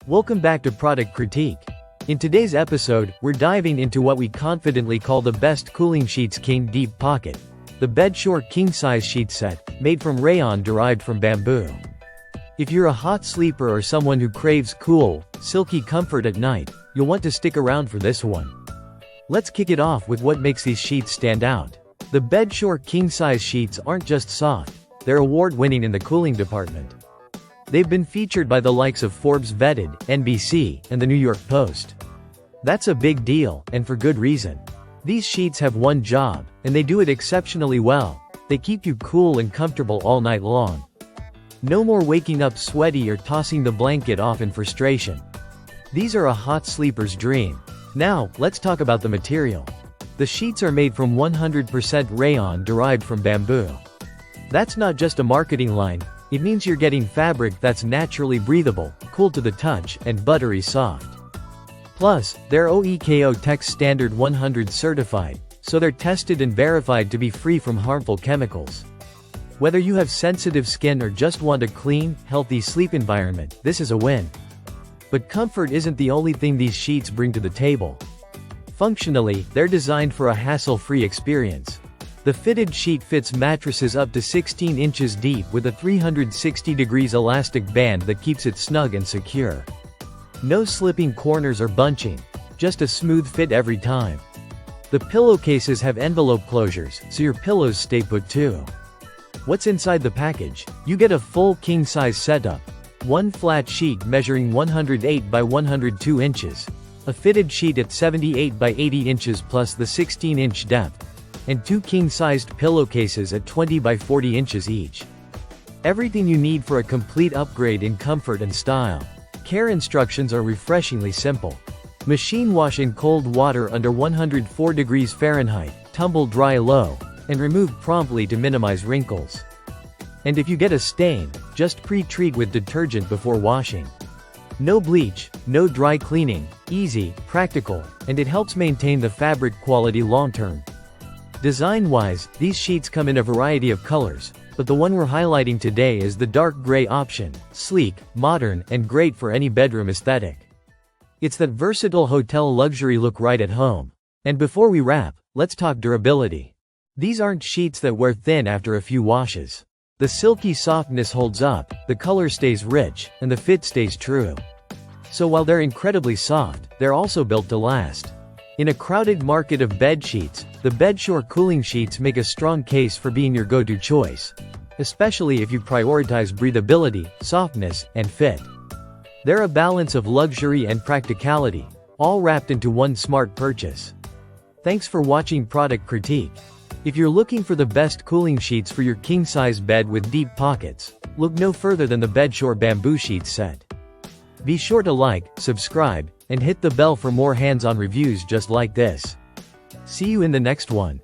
Welcome back to Product Critique. In today's episode, we're diving into what we confidently call the best cooling sheets king deep pocket. The Bedsure king-size sheet set, made from rayon derived from bamboo. If you're a hot sleeper or someone who craves cool, silky comfort at night, you'll want to stick around for this one. Let's kick it off with what makes these sheets stand out. The Bedsure king-size sheets aren't just soft, they're award-winning in the cooling department. They've been featured by the likes of Forbes Vetted, NBC, and the New York Post. That's a big deal, and for good reason. These sheets have one job, and they do it exceptionally well. They keep you cool and comfortable all night long. No more waking up sweaty or tossing the blanket off in frustration. These are a hot sleeper's dream. Now, let's talk about the material. The sheets are made from 100% rayon derived from bamboo. That's not just a marketing line. It means you're getting fabric that's naturally breathable, cool to the touch, and buttery soft. Plus, they're OEKO Tech Standard 100 certified, so they're tested and verified to be free from harmful chemicals. Whether you have sensitive skin or just want a clean, healthy sleep environment, this is a win. But comfort isn't the only thing these sheets bring to the table. Functionally, they're designed for a hassle-free experience. The fitted sheet fits mattresses up to 16 inches deep with a 360 degrees elastic band that keeps it snug and secure. No slipping corners or bunching, just a smooth fit every time. The pillowcases have envelope closures, so your pillows stay put too. What's inside the package? You get a full king-size setup. One flat sheet measuring 108 by 102 inches. A fitted sheet at 78 by 80 inches plus the 16-inch depth. And two king-sized pillowcases at 20 by 40 inches each. Everything you need for a complete upgrade in comfort and style. Care instructions are refreshingly simple. Machine wash in cold water under 104 degrees Fahrenheit, tumble dry low, and remove promptly to minimize wrinkles. And if you get a stain, just pre-treat with detergent before washing. No bleach, no dry cleaning, easy, practical, and it helps maintain the fabric quality long-term. Design-wise, these sheets come in a variety of colors, but the one we're highlighting today is the dark gray option, sleek, modern, and great for any bedroom aesthetic. It's that versatile hotel luxury look right at home. And before we wrap, let's talk durability. These aren't sheets that wear thin after a few washes. The silky softness holds up, the color stays rich, and the fit stays true. So while they're incredibly soft, they're also built to last. In a crowded market of bed sheets, the Bedsure cooling sheets make a strong case for being your go-to choice. Especially if you prioritize breathability, softness, and fit. They're a balance of luxury and practicality, all wrapped into one smart purchase. Thanks for watching Product Critique. If you're looking for the best cooling sheets for your king-size bed with deep pockets, look no further than the Bedsure bamboo sheets set. Be sure to like, subscribe, and hit the bell for more hands-on reviews just like this. See you in the next one.